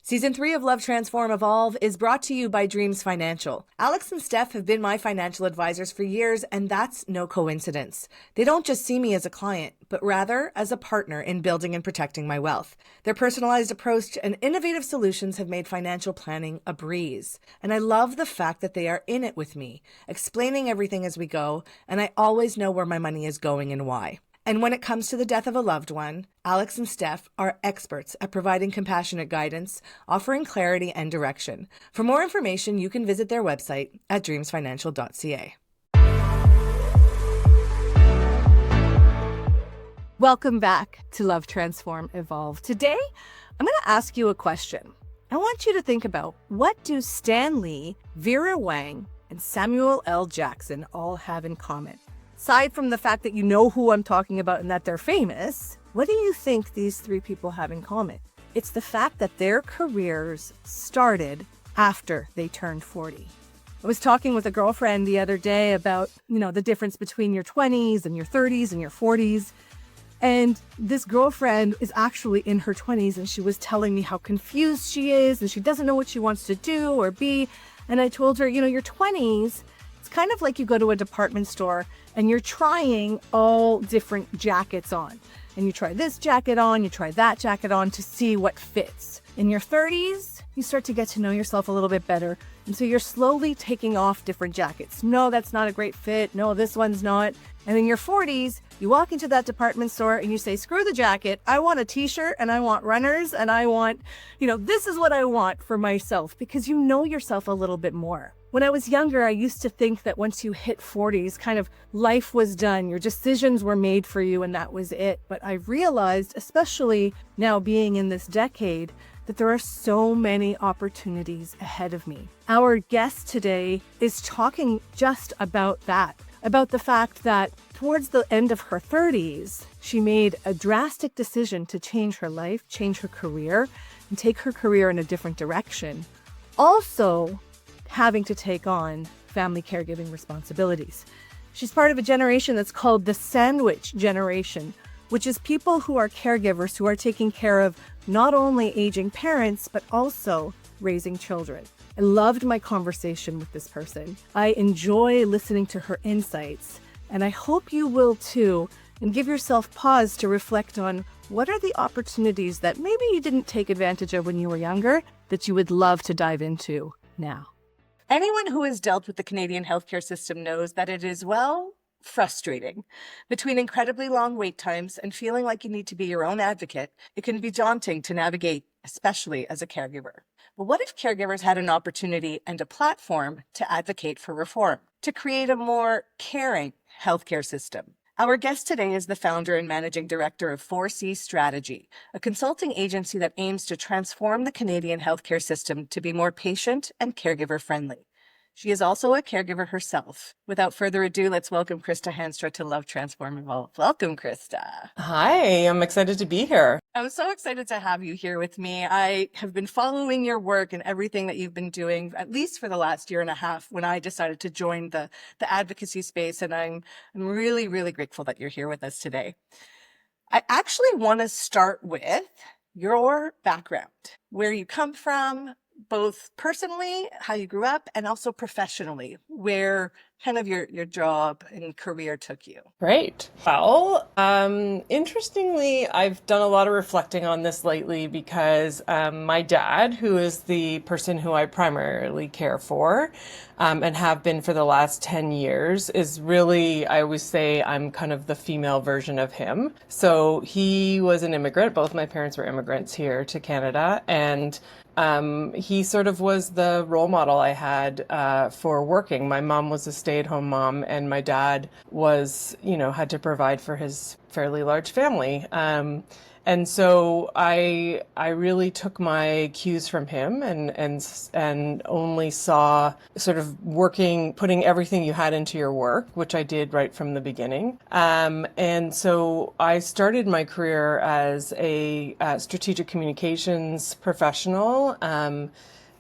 Season 3 of Love, Transform, Evolve is brought to you by Dreams Financial. Alex and Steph have been my financial advisors for years, and that's no coincidence. They don't just see me as a client, but rather as a partner in building and protecting my wealth. Their personalized approach and innovative solutions have made financial planning a breeze. And I love the fact that they are in it with me, explaining everything as we go, and I always know where my money is going and why. And when it comes to the death of a loved one, Alex and Steph are experts at providing compassionate guidance, offering clarity and direction. For more information, you can visit their website at dreamsfinancial.ca. Welcome back to Love, Transform, Evolve. Today, I'm going to ask you a question. I want you to think about, what do Stan Lee, Vera Wang, and Samuel L. Jackson all have in common? Aside from the fact that you know who I'm talking about and that they're famous, what do you think these three people have in common? It's the fact that their careers started after they turned 40. I was talking with a girlfriend the other day about, the difference between your 20s and your 30s and your 40s. And this girlfriend is actually in her 20s, and she was telling me how confused she is and she doesn't know what she wants to do or be. And I told her, your 20s, it's kind of like you go to a department store and you're trying all different jackets on. And you try this jacket on, you try that jacket on to see what fits. In your 30s, you start to get to know yourself a little bit better. And so you're slowly taking off different jackets. No, that's not a great fit. No, this one's not. And in your 40s, you walk into that department store and you say, screw the jacket. I want a t-shirt and I want runners and I want, this is what I want for myself, because you know yourself a little bit more. When I was younger, I used to think that once you hit 40s, kind of life was done. Your decisions were made for you and that was it. But I realized, especially now being in this decade, that there are so many opportunities ahead of me. Our guest today is talking just about that, about the fact that towards the end of her 30s, she made a drastic decision to change her life, change her career, and take her career in a different direction. Also, having to take on family caregiving responsibilities. She's part of a generation that's called the sandwich generation, which is people who are caregivers who are taking care of not only aging parents, but also raising children. I loved my conversation with this person. I enjoy listening to her insights, and I hope you will too, and give yourself pause to reflect on what are the opportunities that maybe you didn't take advantage of when you were younger that you would love to dive into now. Anyone who has dealt with the Canadian healthcare system knows that it is, frustrating. Between incredibly long wait times and feeling like you need to be your own advocate, it can be daunting to navigate, especially as a caregiver. But what if caregivers had an opportunity and a platform to advocate for reform, to create a more caring healthcare system? Our guest today is the founder and managing director of 4C Strategy, a consulting agency that aims to transform the Canadian healthcare system to be more patient and caregiver friendly. She is also a caregiver herself. Without further ado, let's welcome Christa Haanstra to Love, Transform, Evolve. Welcome, Christa. Hi, I'm excited to be here. I'm so excited to have you here with me. I have been following your work and everything that you've been doing, at least for the last year and a half, when I decided to join the advocacy space. And I'm really, really grateful that you're here with us today. I actually want to start with your background, where you come from, both personally, how you grew up, and also professionally, where kind of your job and career took you. Great. Well, interestingly, I've done a lot of reflecting on this lately because my dad, who is the person who I primarily care for and have been for the last 10 years, is really, I always say I'm kind of the female version of him. So he was an immigrant. Both my parents were immigrants here to Canada. And he sort of was the role model I had for working. My mom was a stay-at-home mom, and my dad was, had to provide for his fairly large family. And so I really took my cues from him and only saw sort of putting everything you had into your work, which I did right from the beginning. And so I started my career as a strategic communications professional,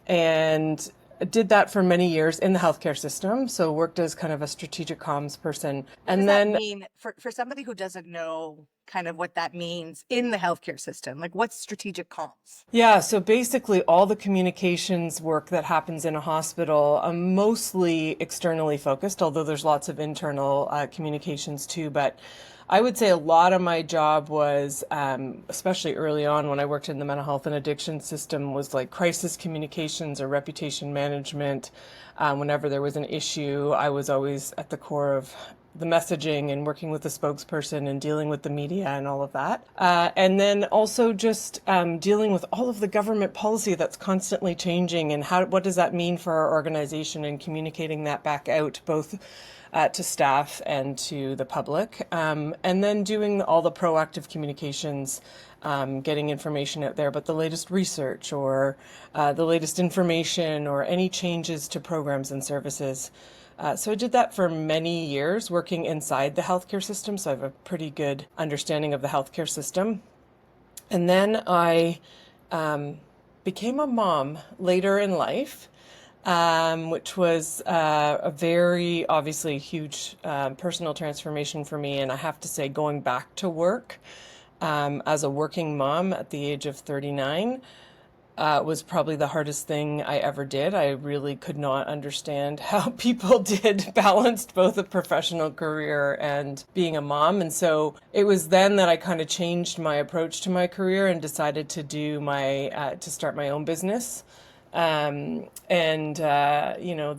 and did that for many years in the healthcare system. So worked as kind of a strategic comms person. What does that mean for somebody who doesn't know kind of what that means in the healthcare system? Like, what's strategic comms? Yeah, so basically all the communications work that happens in a hospital, mostly externally focused, although there's lots of internal communications too. But I would say a lot of my job was, especially early on when I worked in the mental health and addiction system, was like crisis communications or reputation management. Whenever there was an issue, I was always at the core of the messaging and working with the spokesperson and dealing with the media and all of that. And then also just dealing with all of the government policy that's constantly changing and what does that mean for our organization, and communicating that back out both to staff and to the public. And then doing all the proactive communications, getting information out there about the latest research or the latest information or any changes to programs and services. So I did that for many years, working inside the healthcare system, so I have a pretty good understanding of the healthcare system. And then I became a mom later in life, which was a very, obviously, huge personal transformation for me. And I have to say, going back to work as a working mom at the age of 39, was probably the hardest thing I ever did. I really could not understand how people balanced both a professional career and being a mom. And so it was then that I kind of changed my approach to my career and decided to to start my own business. The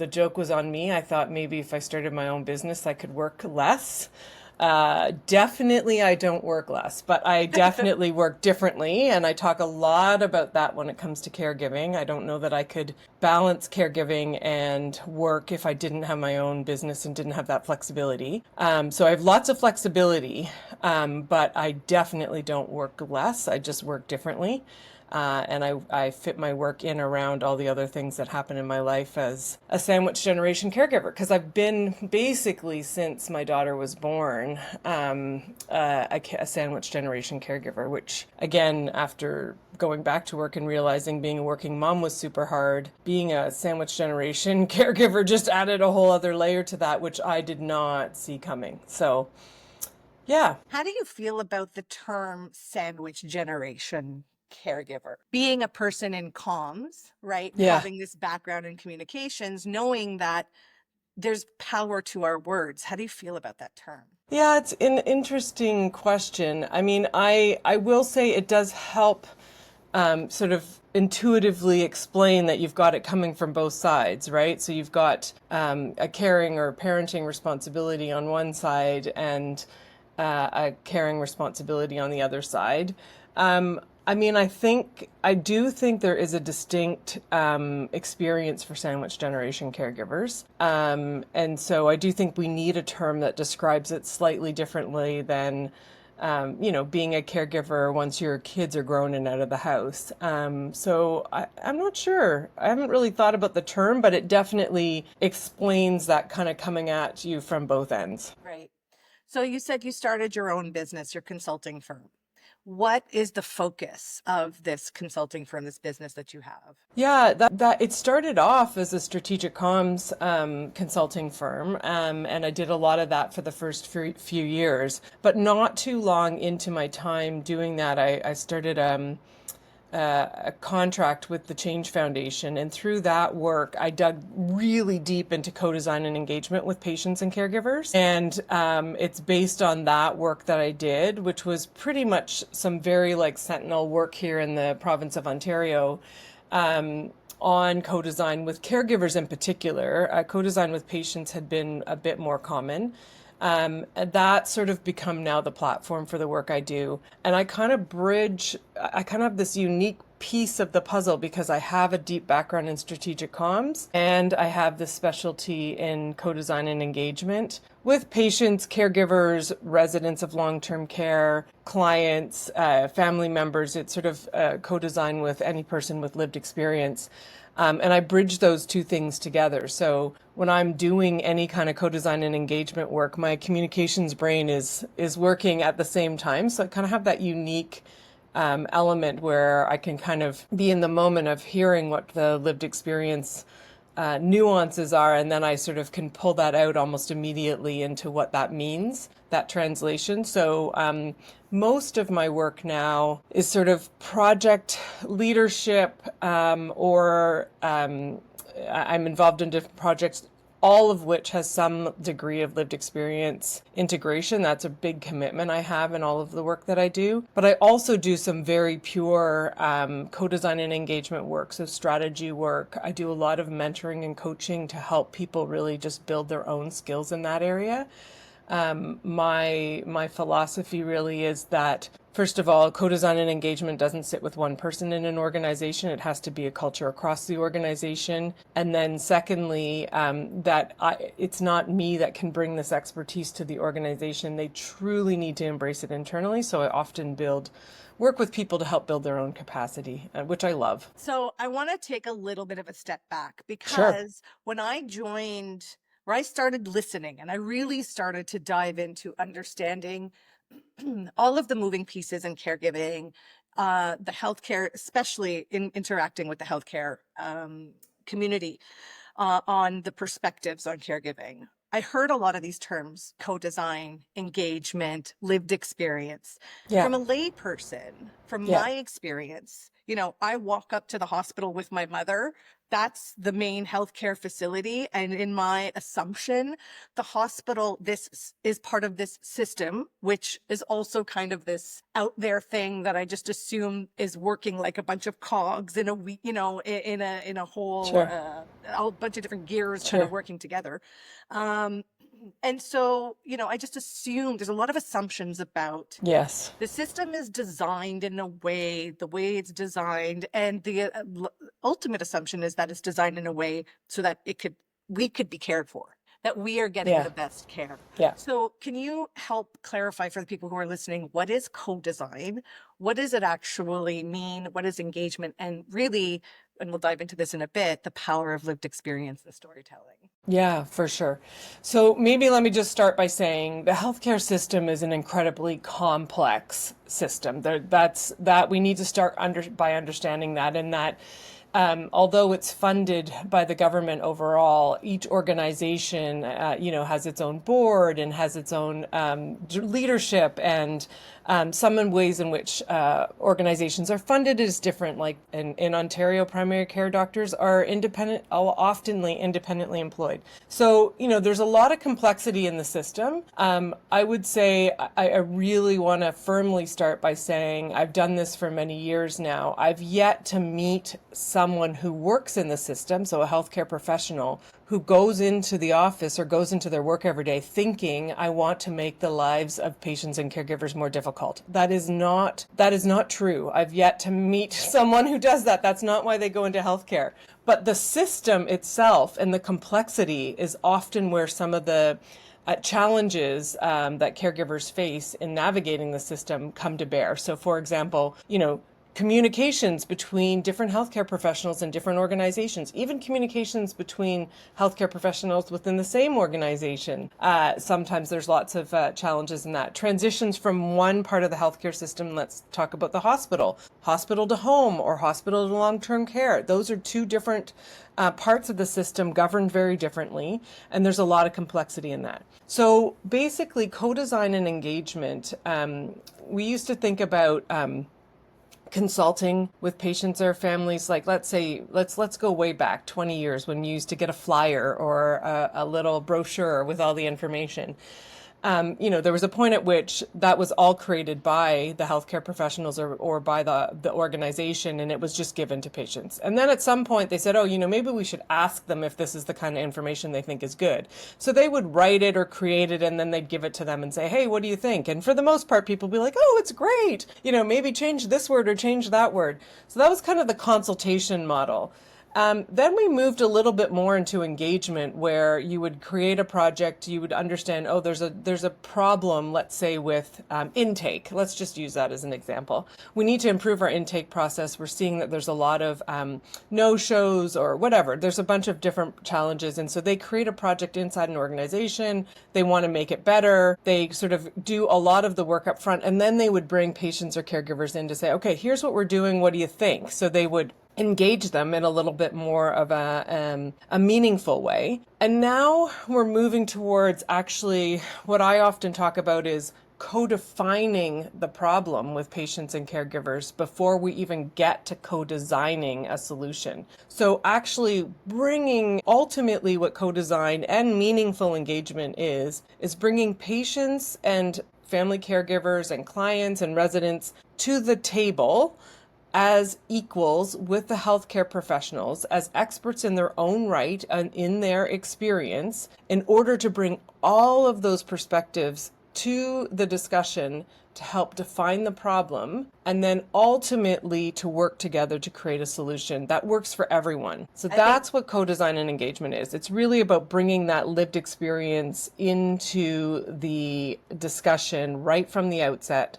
joke was on me. I thought maybe if I started my own business, I could work less. Definitely I don't work less, but I definitely work differently. And I talk a lot about that when it comes to caregiving. I don't know that I could balance caregiving and work if I didn't have my own business and didn't have that flexibility. So I have lots of flexibility, but I definitely don't work less. I just work differently. And I fit my work in around all the other things that happen in my life as a sandwich generation caregiver, because I've been basically since my daughter was born a sandwich generation caregiver, which again, after going back to work and realizing being a working mom was super hard, being a sandwich generation caregiver just added a whole other layer to that, which I did not see coming. So, yeah. How do you feel about the term sandwich generation caregiver? Being a person in comms, right? Yeah. Having this background in communications, knowing that there's power to our words. How do you feel about that term? Yeah, it's an interesting question. I mean, I will say it does help sort of intuitively explain that you've got it coming from both sides, right? So you've got a caring or parenting responsibility on one side and a caring responsibility on the other side. I mean, I do think there is a distinct experience for sandwich generation caregivers. And so I do think we need a term that describes it slightly differently than, being a caregiver once your kids are grown and out of the house. So I'm not sure. I haven't really thought about the term, but it definitely explains that kind of coming at you from both ends. Right. So you said you started your own business, your consulting firm. What is the focus of this consulting firm, this business that you have? Yeah, that it started off as a strategic comms consulting firm, and I did a lot of that for the first few years. But not too long into my time doing that, I started a contract with the Change Foundation, and through that work I dug really deep into co-design and engagement with patients and caregivers, and it's based on that work that I did, which was pretty much some very sentinel work here in the province of Ontario, on co-design with caregivers in particular. Co-design with patients had been a bit more common. And that's sort of become now the platform for the work I do. And I kind of have this unique piece of the puzzle because I have a deep background in strategic comms and I have this specialty in co-design and engagement with patients, caregivers, residents of long-term care, clients, family members. It's sort of co-design with any person with lived experience. And I bridge those two things together. So when I'm doing any kind of co-design and engagement work, my communications brain is working at the same time. So I kind of have that unique element where I can kind of be in the moment of hearing what the lived experience nuances are, and then I sort of can pull that out almost immediately into what that means, that translation. So most of my work now is sort of project leadership, or I'm involved in different projects, all of which has some degree of lived experience integration. That's a big commitment I have in all of the work that I do. But I also do some very pure co-design and engagement work, so strategy work. I do a lot of mentoring and coaching to help people really just build their own skills in that area. My philosophy really is that, first of all, co-design and engagement doesn't sit with one person in an organization. It has to be a culture across the organization. And then secondly, it's not me that can bring this expertise to the organization. They truly need to embrace it internally. So I often work with people to help build their own capacity, which I love. So I want to take a little bit of a step back, because Sure. when I joined, where I started listening and I really started to dive into understanding all of the moving pieces in caregiving, the healthcare, especially in interacting with the healthcare community, on the perspectives on caregiving. I heard a lot of these terms: co-design, engagement, lived experience. Yeah. From a lay person, from Yeah. my experience, I walk up to the hospital with my mother. That's the main healthcare facility. And in my assumption, the hospital, this is part of this system, which is also kind of this out there thing that I just assume is working like a bunch of cogs in a in a whole, Sure. a bunch of different gears kind Sure. of working together. And so, I just assume there's a lot of assumptions about Yes. the system is designed in a way, the way it's designed, and the ultimate assumption is that it's designed in a way so that we could be cared for, that we are getting Yeah. the best care. Yeah. So can you help clarify for the people who are listening, what is co-design? What does it actually mean? What is engagement? And really, and we'll dive into this in a bit, the power of lived experience, the storytelling. Yeah, for sure. So maybe let me just start by saying the healthcare system is an incredibly complex system. That we need to start by understanding that, and that although it's funded by the government overall, each organization, has its own board and has its own leadership, and some ways in which organizations are funded is different. Like in Ontario, primary care doctors are oftenly independently employed. So, there's a lot of complexity in the system. I would say I really want to firmly start by saying I've done this for many years now. I've yet to meet someone who works in the system, so a healthcare professional, who goes into the office or goes into their work every day thinking, I want to make the lives of patients and caregivers more difficult. That is not true. I've yet to meet someone who does that. That's not why they go into healthcare. But the system itself and the complexity is often where some of the challenges that caregivers face in navigating the system come to bear. So, for example, communications between different healthcare professionals and different organizations, even communications between healthcare professionals within the same organization. Sometimes there's lots of challenges in that. Transitions from one part of the healthcare system, let's talk about the hospital to home, or hospital to long-term care. Those are two different parts of the system governed very differently, and there's a lot of complexity in that. So basically, co-design and engagement, we used to think about consulting with patients or families. Like, let's go way back 20 years when you used to get a flyer or a little brochure with all the information. There was a point at which that was all created by the healthcare professionals or by the organization, and it was just given to patients. And then at some point they said, maybe we should ask them if this is the kind of information they think is good. So they would write it or create it, and then they'd give it to them and say, hey, what do you think? And for the most part, people would be like, oh, it's great. Maybe change this word or change that word. So that was kind of the consultation model. Then we moved a little bit more into engagement, where you would create a project, you would understand, there's a problem, let's say with intake. Let's just use that as an example. We need to improve our intake process. We're seeing that there's a lot of no-shows or whatever. There's a bunch of different challenges. And so they create a project inside an organization. They want to make it better. They sort of do a lot of the work up front, and then they would bring patients or caregivers in to say, okay, here's what we're doing. What do you think? So they would engage them in a little bit more of a meaningful way. And now we're moving towards actually what I often talk about is co-defining the problem with patients and caregivers before we even get to co-designing a solution. So actually bringing ultimately what co-design and meaningful engagement is bringing patients and family caregivers and clients and residents to the table as equals with the healthcare professionals, as experts in their own right and in their experience, in order to bring all of those perspectives to the discussion to help define the problem, and then ultimately to work together to create a solution that works for everyone. So that's what co-design and engagement is. It's really about bringing that lived experience into the discussion right from the outset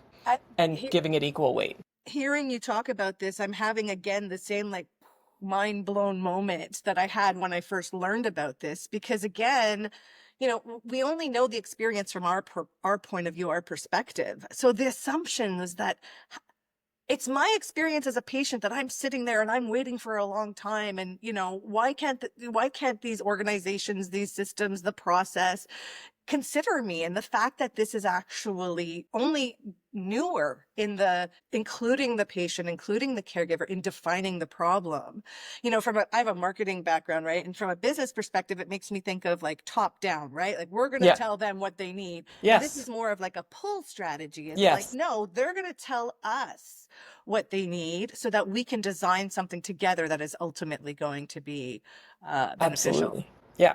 and giving it equal weight. Hearing you talk about this, I'm having again the same like mind blown moment that I had when I first learned about this, because again, we only know the experience from our point of view, our perspective. So the assumption is that it's my experience as a patient that I'm sitting there and I'm waiting for a long time. And, why can't these organizations, these systems, the process consider me? And the fact that this is actually only newer in including the patient, including the caregiver in defining the problem. I have a marketing background, right? And from a business perspective, it makes me think of like top down, right? Like we're going to tell them what they need. Yes. This is more of like a pull strategy. It's yes. like, no, they're going to tell us what they need so that we can design something together that is ultimately going to be beneficial. Absolutely. Yeah.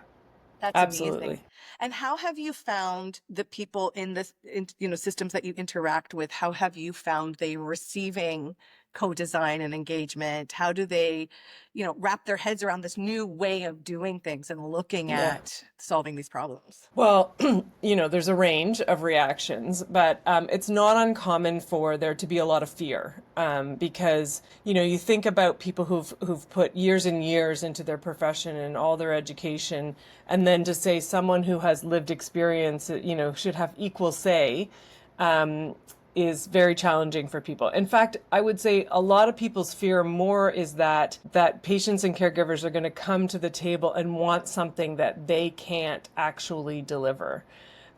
That's Absolutely. amazing. And how have you found the people in this, systems that you interact with? How have you found they receiving co-design and engagement? How do they, wrap their heads around this new way of doing things and looking at solving these problems? Well, there's a range of reactions, but it's not uncommon for there to be a lot of fear because, you think about people who've put years and years into their profession and all their education, and then to say someone who has lived experience, should have equal say, is very challenging for people. In fact, I would say a lot of people's fear more is that patients and caregivers are going to come to the table and want something that they can't actually deliver.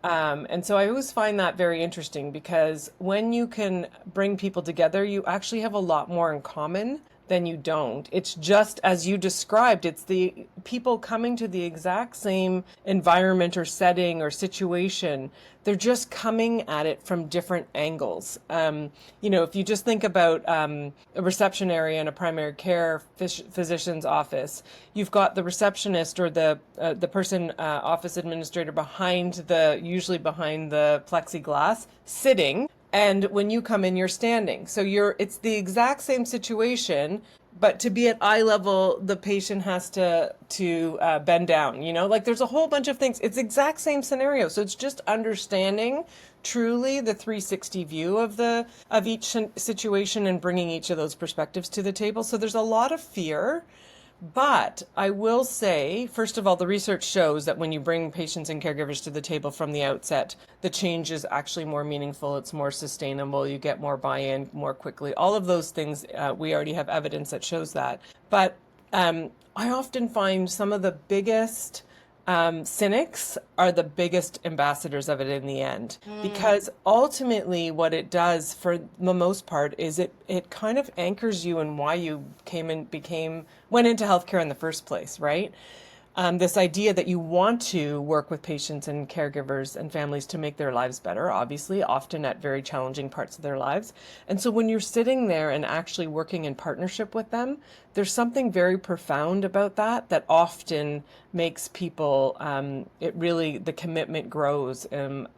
And so I always find that very interesting because when you can bring people together, you actually have a lot more in common than you don't. It's just as you described, it's the people coming to the exact same environment or setting or situation. They're just coming at it from different angles. If you just think about a reception area in a primary care physician's office, you've got the receptionist or the person, office administrator usually behind the plexiglass, sitting. And when you come in, you're standing. So it's the exact same situation, but to be at eye level, the patient has to bend down, like there's a whole bunch of things. It's the exact same scenario. So it's just understanding truly the 360 view of each situation and bringing each of those perspectives to the table. So there's a lot of fear. But I will say, first of all, the research shows that when you bring patients and caregivers to the table from the outset, the change is actually more meaningful. It's more sustainable. You get more buy-in more quickly. All of those things, we already have evidence that shows that. But I often find some of the biggest cynics are the biggest ambassadors of it in the end, because ultimately what it does for the most part is it kind of anchors you in why you went into healthcare in the first place, right? This idea that you want to work with patients and caregivers and families to make their lives better, obviously, often at very challenging parts of their lives. And so when you're sitting there and actually working in partnership with them, there's something very profound about that often makes people, the commitment grows. And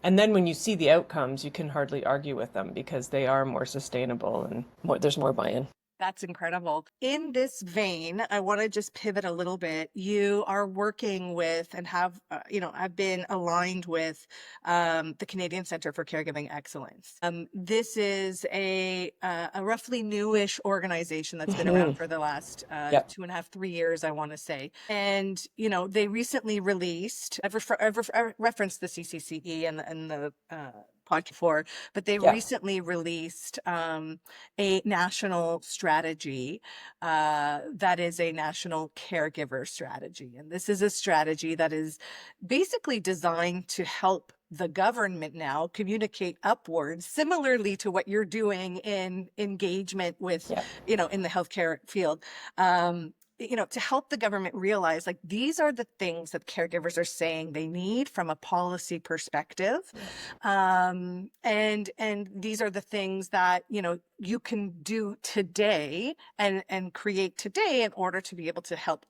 then when you see the outcomes, you can hardly argue with them because they are more sustainable and there's more buy-in. That's incredible. In this vein, I want to just pivot a little bit. You are working with and have, I've been aligned with the Canadian Centre for Caregiving Excellence. This is a roughly newish organization that's been around for the last 2.5, 3 years, I want to say. And, they recently released, I've referenced the CCCE and the podcast for, but they Yeah. recently released a national strategy that is a national caregiver strategy. And this is a strategy that is basically designed to help the government now communicate upwards, similarly to what you're doing in engagement with, Yeah. in the healthcare field. To help the government realize, like, these are the things that caregivers are saying they need from a policy perspective. And these are the things that, you can do today and create today in order to be able to help,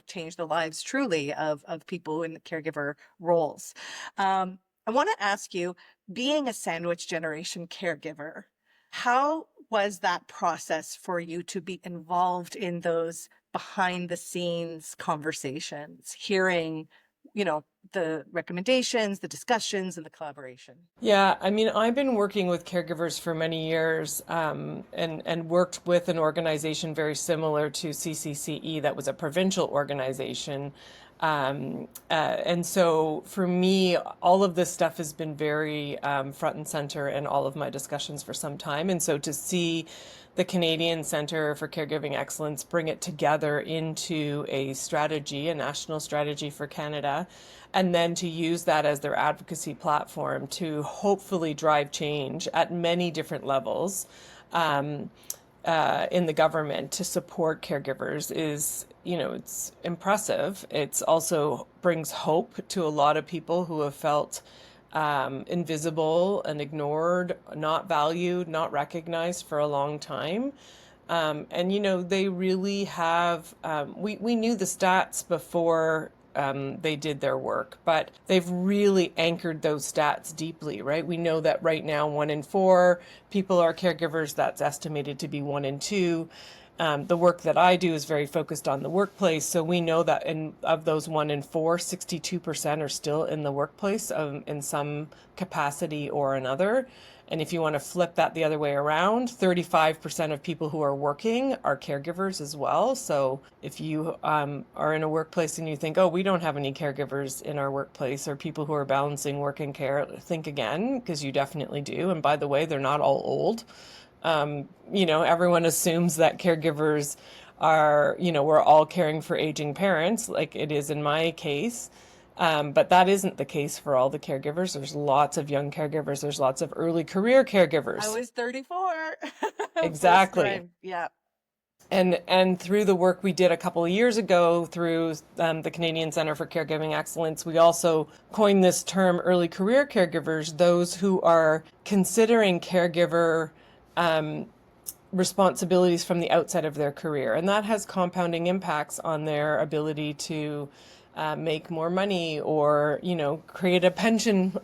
change the lives truly of people in the caregiver roles. I want to ask you, being a sandwich generation caregiver, how was that process for you to be involved in those behind the scenes conversations, hearing, the recommendations, the discussions, and the collaboration? Yeah, I mean, I've been working with caregivers for many years, and worked with an organization very similar to CCCE that was a provincial organization. And so for me, all of this stuff has been very front and center in all of my discussions for some time. And so to see the Canadian Centre for Caregiving Excellence bring it together into a strategy, a national strategy for Canada, and then to use that as their advocacy platform to hopefully drive change at many different levels in the government to support caregivers is, it's impressive. It's also brings hope to a lot of people who have felt invisible and ignored, not valued, not recognized for a long time. And they really have, we knew the stats before they did their work, but they've really anchored those stats deeply, right? We know that right now 1 in 4 people are caregivers. That's estimated to be 1 in 2. The work that I do is very focused on the workplace. So we know that of those 1 in 4, 62% are still in the workplace in some capacity or another. And if you want to flip that the other way around, 35% of people who are working are caregivers as well. So if you are in a workplace and you think, oh, we don't have any caregivers in our workplace, or people who are balancing work and care, think again, because you definitely do. And by the way, they're not all old. Everyone assumes that caregivers are, we're all caring for aging parents, like it is in my case. But that isn't the case for all the caregivers. There's lots of young caregivers. There's lots of early career caregivers. I was 34. Exactly. Yeah. And through the work we did a couple of years ago through the Canadian Centre for Caregiving Excellence, we also coined this term early career caregivers, those who are considering caregiver responsibilities from the outset of their career. And that has compounding impacts on their ability to make more money, or, create a pension,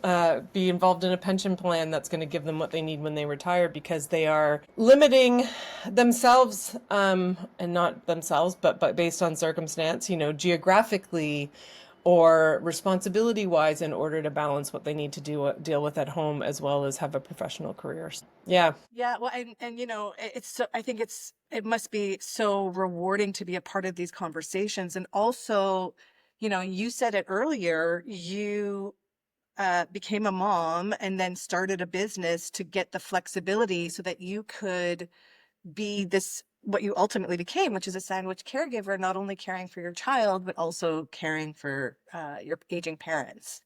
be involved in a pension plan that's going to give them what they need when they retire, because they are limiting themselves, and not themselves, but based on circumstance, geographically or responsibility wise, in order to balance what they need to deal with at home, as well as have a professional career. Yeah. Yeah. Well, and it's so, I think it must be so rewarding to be a part of these conversations. And also, you said it earlier, you became a mom and then started a business to get the flexibility so that you could be what you ultimately became, which is a sandwich caregiver, not only caring for your child, but also caring for your aging parents.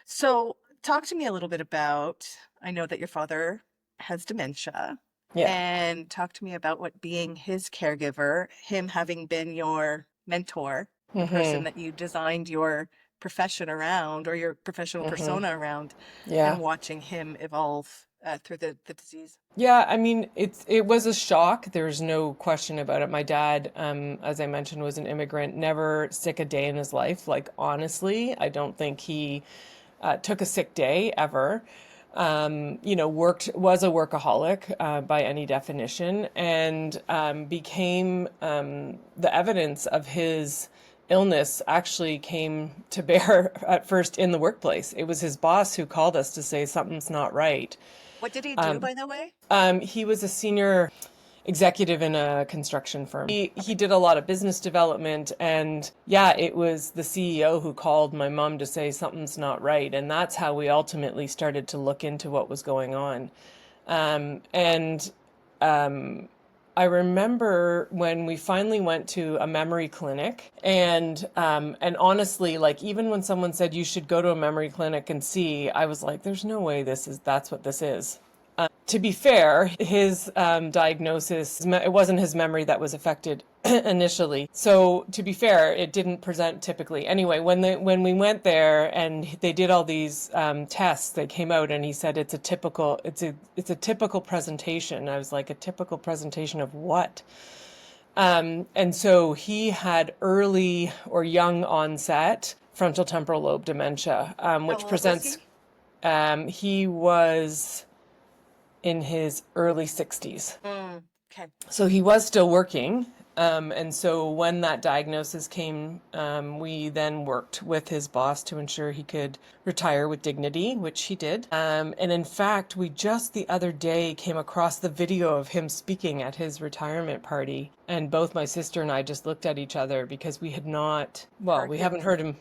So talk to me a little bit about, I know that your father has dementia, Yeah. and talk to me about what being his caregiver, him having been your mentor, the person that you designed your profession around, or your professional persona around, Yeah. and watching him evolve through the disease. Yeah, I mean, it was a shock. There's no question about it. My dad, as I mentioned, was an immigrant, never sick a day in his life. Like, honestly, I don't think he took a sick day ever. Was a workaholic by any definition, and became the evidence of his illness actually came to bear at first in the workplace. It was his boss who called us to say something's not right. What did he do, by the way? He was a senior executive in a construction firm. He did a lot of business development, and yeah, it was the CEO who called my mom to say something's not right, and that's how we ultimately started to look into what was going on. And I remember when we finally went to a memory clinic, and honestly, like even when someone said you should go to a memory clinic and see, I was like, there's no way that's what this is. To be fair, his diagnosis, it wasn't his memory that was affected initially. So to be fair, it didn't present typically. Anyway, when we went there and they did all these tests, they came out and he said it's a typical presentation. I was like, a typical presentation of what? And so he had early or young onset frontal temporal lobe dementia, How which old was presents. he? He was in his early 60s. Okay. So he was still working. And so when that diagnosis came, we then worked with his boss to ensure he could retire with dignity, which he did. And in fact, we just the other day came across the video of him speaking at his retirement party. And both my sister and I just looked at each other because we had not, well, we Hearken. haven't heard him.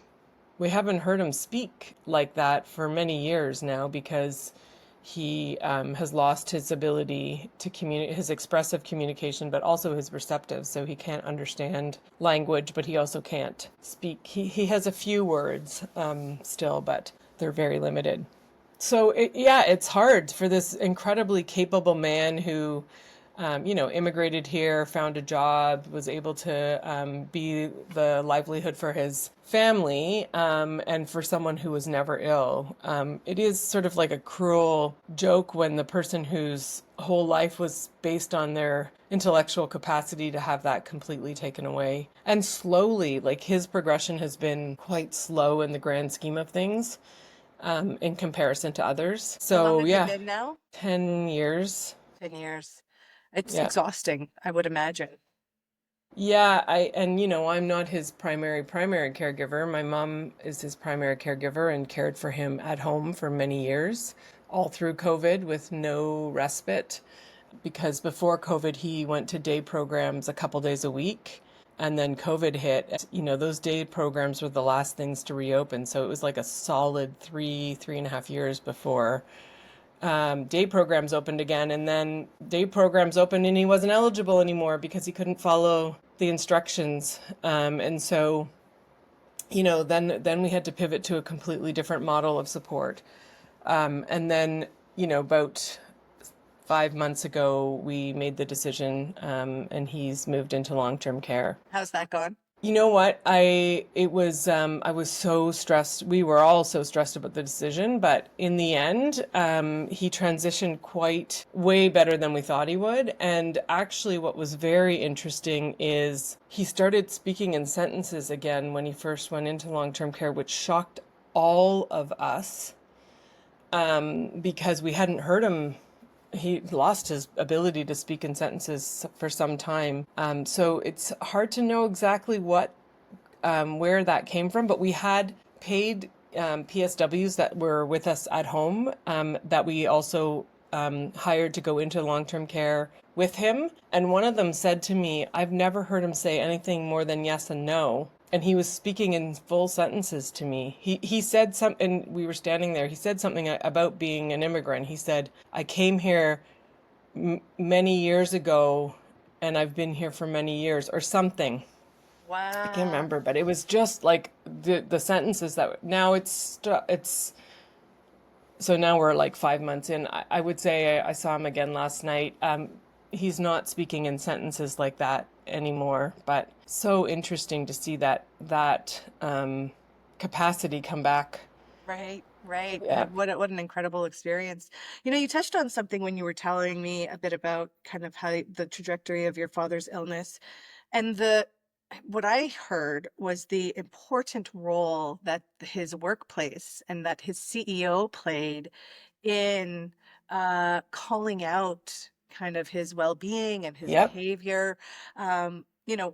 We haven't heard him speak like that for many years now because he has lost his ability to communicate, his expressive communication, but also his receptive. So he can't understand language, but he also can't speak. He has a few words still, but they're very limited. So yeah, it's hard for this incredibly capable man who, immigrated here, found a job, was able to be the livelihood for his family, and for someone who was never ill. It is sort of like a cruel joke when the person whose whole life was based on their intellectual capacity to have that completely taken away. And slowly, like his progression has been quite slow in the grand scheme of things, in comparison to others. How long So have you yeah, been now? 10 years. 10 years. It's Yeah. exhausting, I would imagine. Yeah, and I'm not his primary caregiver. My mom is his primary caregiver and cared for him at home for many years, all through COVID with no respite. Because before COVID, he went to day programs a couple days a week. And then COVID hit. Those day programs were the last things to reopen. So it was like a solid 3.5 years before day programs opened again, and then day programs opened and he wasn't eligible anymore because he couldn't follow the instructions. And so, then we had to pivot to a completely different model of support. And then, about 5 months ago, we made the decision, and he's moved into long-term care. How's that gone? You know what? I was so stressed. We were all so stressed about the decision, but in the end, he transitioned quite way better than we thought he would. And actually, what was very interesting is he started speaking in sentences again when he first went into long-term care, which shocked all of us, because we hadn't heard him. He lost his ability to speak in sentences for some time. So it's hard to know exactly where that came from, but we had paid PSWs that were with us at home, that we also hired to go into long-term care with him. And one of them said to me, I've never heard him say anything more than yes and no. And he was speaking in full sentences to me. He said something, and we were standing there. He said something about being an immigrant. He said, I came here many years ago and I've been here for many years, or something. I can't Wow. remember, but it was just like the sentences that now it's so now we're like 5 months in. I would say I saw him again last night. He's not speaking in sentences like that anymore, but so interesting to see that capacity come back. Right, right. Yeah. What an incredible experience. You touched on something when you were telling me a bit about kind of how the trajectory of your father's illness, and the what I heard was the important role that his workplace and that his CEO played in calling out kind of his well-being and his Yep. behavior.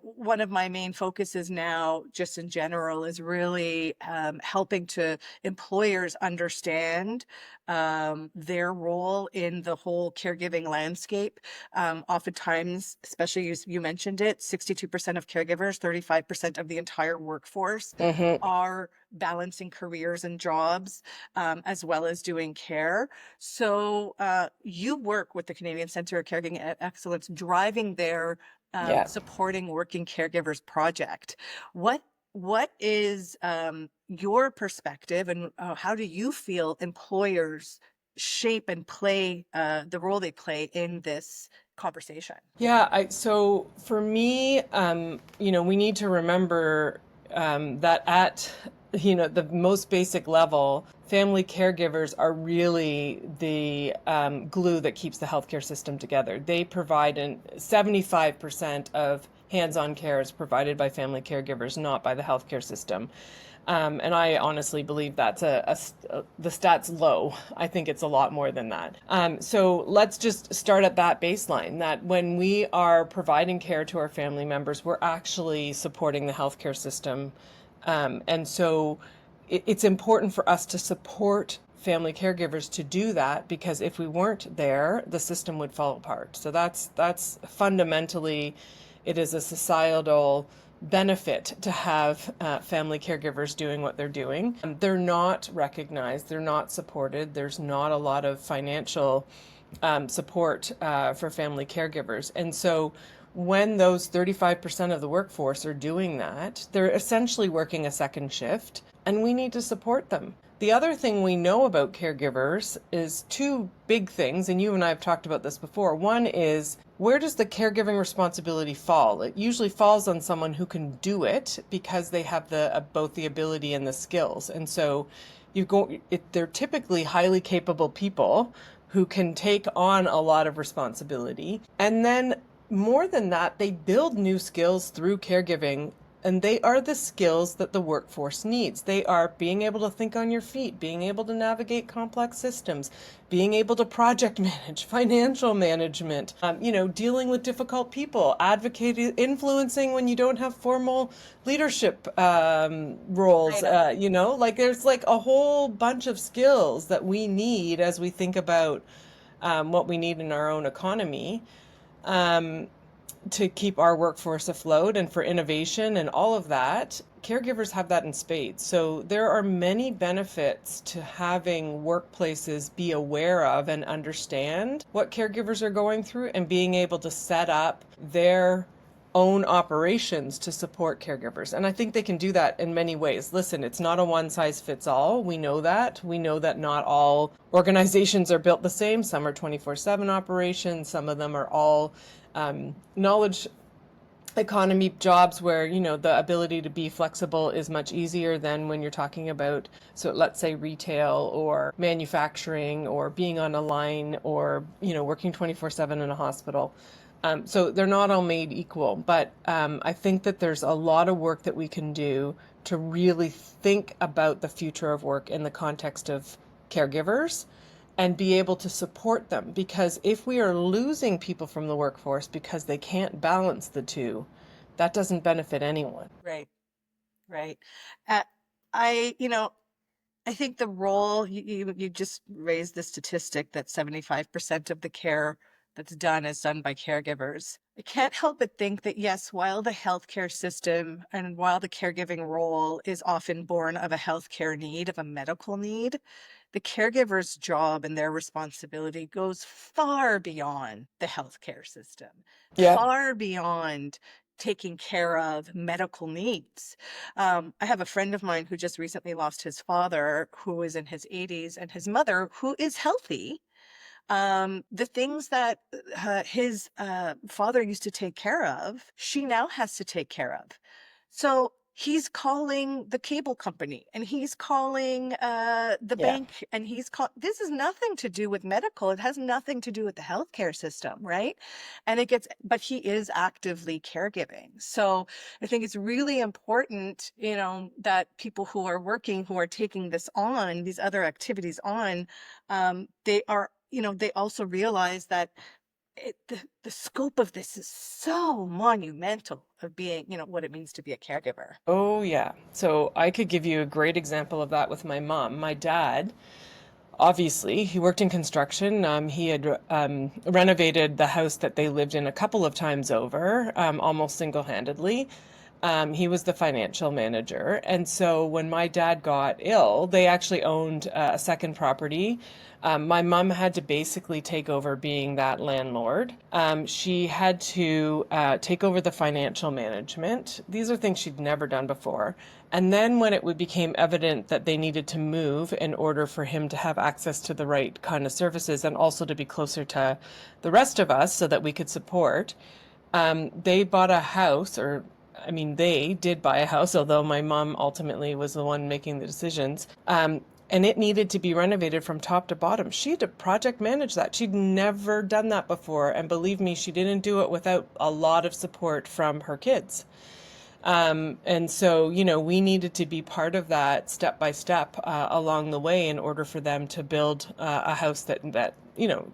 one of my main focuses now, just in general, is really helping to employers understand their role in the whole caregiving landscape. Oftentimes, especially you mentioned it, 62% of caregivers, 35% of the entire workforce Hmm. are balancing careers and jobs as well as doing care. So you work with the Canadian Centre of Caregiving Excellence, driving their Yeah. supporting working caregivers project. What is your perspective, and how do you feel employers shape and play the role they play in this conversation? Yeah, so for me, we need to remember that at, the most basic level, family caregivers are really the glue that keeps the healthcare system together. They provide 75% of hands-on care is provided by family caregivers, not by the healthcare system. And I honestly believe that's the stat's low. I think it's a lot more than that. So let's just start at that baseline, that when we are providing care to our family members, we're actually supporting the healthcare system. And so it's important for us to support family caregivers to do that, because if we weren't there, the system would fall apart. So that's fundamentally, it is a societal benefit to have family caregivers doing what they're doing. They're not recognized, they're not supported, there's not a lot of financial support for family caregivers. And so when those 35% of the workforce are doing that, they're essentially working a second shift, and we need to support them. The other thing we know about caregivers is two big things, and you and I have talked about this before. One is, where does the caregiving responsibility fall? It usually falls on someone who can do it because they have both the ability and the skills. And so they're typically highly capable people who can take on a lot of responsibility. And then more than that, they build new skills through caregiving, and they are the skills that the workforce needs. They are being able to think on your feet, being able to navigate complex systems, being able to project manage, financial management, dealing with difficult people, advocating, influencing when you don't have formal leadership roles. There's like a whole bunch of skills that we need as we think about what we need in our own economy. To keep our workforce afloat and for innovation and all of that, caregivers have that in spades. So there are many benefits to having workplaces be aware of and understand what caregivers are going through, and being able to set up their own operations to support caregivers. And I think they can do that in many ways. Listen, it's not a one size fits all. We know that. We know that not all organizations are built the same. Some are 24/7 operations. Some of them are all knowledge economy jobs where, the ability to be flexible is much easier than when you're talking about, so let's say retail or manufacturing or being on a line or, working 24/7 in a hospital. So they're not all made equal, but I think that there's a lot of work that we can do to really think about the future of work in the context of caregivers and be able to support them. Because if we are losing people from the workforce because they can't balance the two, that doesn't benefit anyone. Right, right. Uh, I, you know, I think the role you just raised the statistic that 75% of the care that's done is done by caregivers. I can't help but think that, yes, while the healthcare system and while the caregiving role is often born of a healthcare need, of a medical need, the caregiver's job and their responsibility goes far beyond the healthcare system, Yeah. far beyond taking care of medical needs. I have a friend of mine who just recently lost his father, who is in his 80s, and his mother, who is healthy. The things that his father used to take care of, she now has to take care of. So he's calling the cable company, and he's calling the Yeah. bank, and this is nothing to do with medical. It has nothing to do with the healthcare system, right? But he is actively caregiving. So I think it's really important, that people who are working, who are taking this on, these other activities on, they are, they also realize that the scope of this is so monumental of being, what it means to be a caregiver. Oh, yeah. So I could give you a great example of that with my mom. My dad, obviously, he worked in construction. He had renovated the house that they lived in a couple of times over, almost single-handedly. He was the financial manager. And so when my dad got ill, they actually owned a second property. My mom had to basically take over being that landlord. She had to take over the financial management. These are things she'd never done before. And then when it became evident that they needed to move in order for him to have access to the right kind of services and also to be closer to the rest of us so that we could support, they bought a house, or I mean, they did buy a house, although my mom ultimately was the one making the decisions. And it needed to be renovated from top to bottom. She had to project manage that. She'd never done that before. And believe me, she didn't do it without a lot of support from her kids. And so, we needed to be part of that step by step along the way in order for them to build a house that,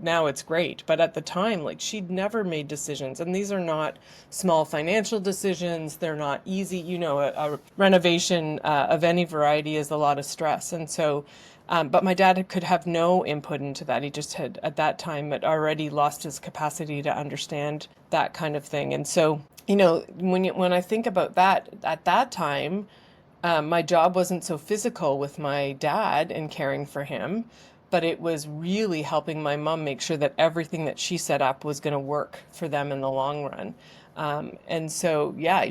now it's great. But at the time, like, she'd never made decisions. And these are not small financial decisions. They're not easy. A renovation of any variety is a lot of stress. And so, but my dad could have no input into that. He just had, at that time, had already lost his capacity to understand that kind of thing. And so, when I think about that, at that time, my job wasn't so physical with my dad and caring for him, but it was really helping my mom make sure that everything that she set up was going to work for them in the long run. And so, yeah,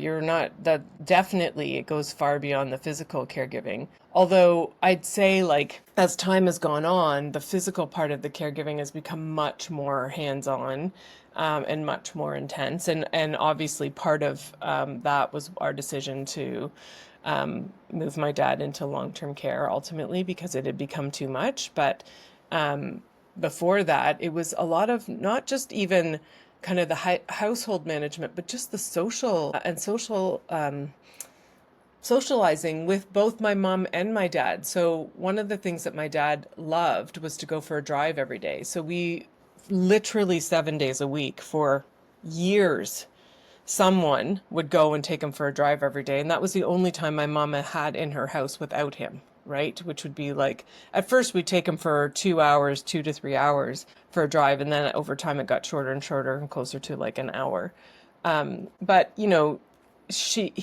that definitely it goes far beyond the physical caregiving. Although I'd say, like, as time has gone on, the physical part of the caregiving has become much more hands-on. And much more intense. And obviously part of that was our decision to move my dad into long-term care ultimately because it had become too much. But before that, it was a lot of not just even kind of the household management, but just the social socializing with both my mom and my dad. So one of the things that my dad loved was to go for a drive every day. So we literally 7 days a week for years, someone would go and take him for a drive every day. And that was the only time my mama had in her house without him, right? Which would be like, at first we'd take him for 2 hours, 2 to 3 hours for a drive. And then over time it got shorter and shorter and closer to like an hour. But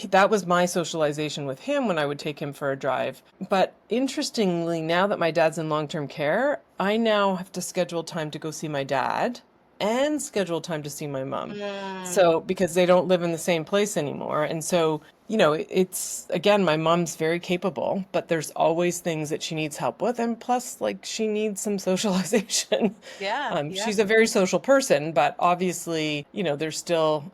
that was my socialization with him when I would take him for a drive. But interestingly, now that my dad's in long-term care, I now have to schedule time to go see my dad and schedule time to see my mom. So, because they don't live in the same place anymore. And so, it's, again, my mom's very capable, but there's always things that she needs help with. And plus, like, she needs some socialization. Yeah, She's a very social person, but obviously, there's still,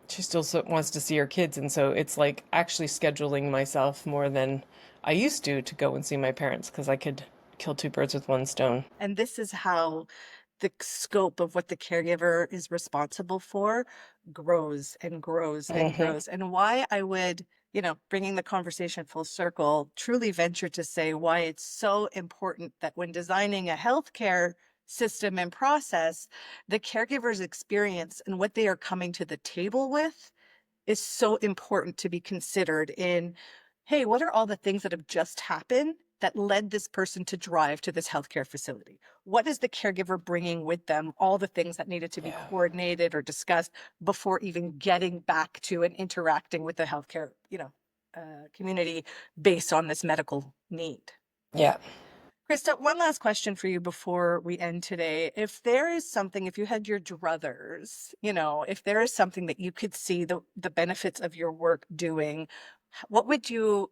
she still wants to see her kids. And so it's like actually scheduling myself more than I used to go and see my parents because I could kill two birds with one stone. and this is how the scope of what the caregiver is responsible for grows and grows and Hmm. grows. And why I would, bringing the conversation full circle, truly venture to say why it's so important that when designing a healthcare system and process, the caregiver's experience and what they are coming to the table with is so important to be considered in, hey, what are all the things that have just happened that led this person to drive to this healthcare facility? What is the caregiver bringing with them? All the things that needed to be Yeah. coordinated or discussed before even getting back to and interacting with the healthcare, community based on this medical need. Yeah. Christa, one last question for you before we end today. If there is something, if you had your druthers, if there is something that you could see the benefits of your work doing, what would you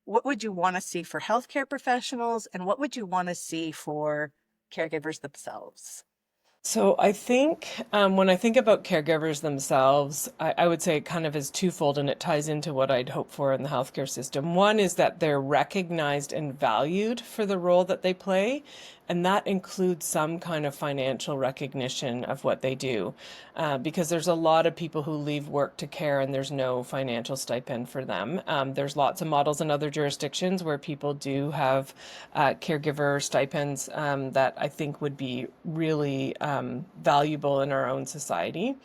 want to see for healthcare professionals, and what would you want to see for caregivers themselves? So I think when I think about caregivers themselves, I would say it kind of is twofold and it ties into what I'd hope for in the healthcare system. One is that they're recognized and valued for the role that they play. And that includes some kind of financial recognition of what they do, because there's a lot of people who leave work to care and there's no financial stipend for them. There's lots of models in other jurisdictions where people do have caregiver stipends that I think would be really valuable in our own society.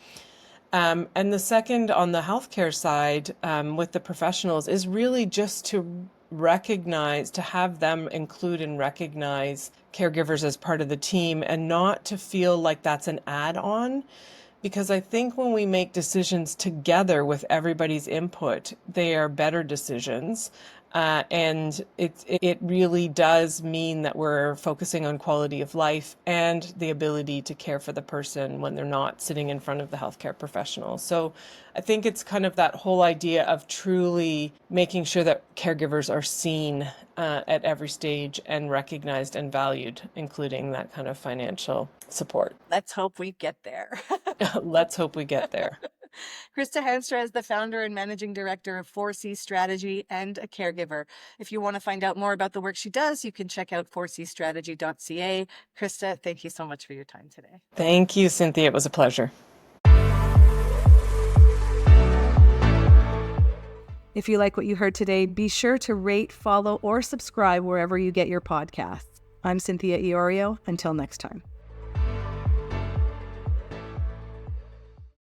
And the second, on the healthcare side, with the professionals, is really just to recognize, to have them include and recognize caregivers as part of the team and not to feel like that's an add-on. Because I think when we make decisions together with everybody's input, they are better decisions. And it really does mean that we're focusing on quality of life and the ability to care for the person when they're not sitting in front of the healthcare professional. So I think it's kind of that whole idea of truly making sure that caregivers are seen at every stage and recognized and valued, including that kind of financial support. Let's hope we get there. Let's hope we get there. Christa Haanstra is the founder and managing director of 4C Strategy and a caregiver. If you want to find out more about the work she does, you can check out 4cstrategy.ca. Christa, thank you so much for your time today. Thank you, Cynthia. It was a pleasure. If you like what you heard today, be sure to rate, follow, or subscribe wherever you get your podcasts. I'm Cynthia Iorio. Until next time.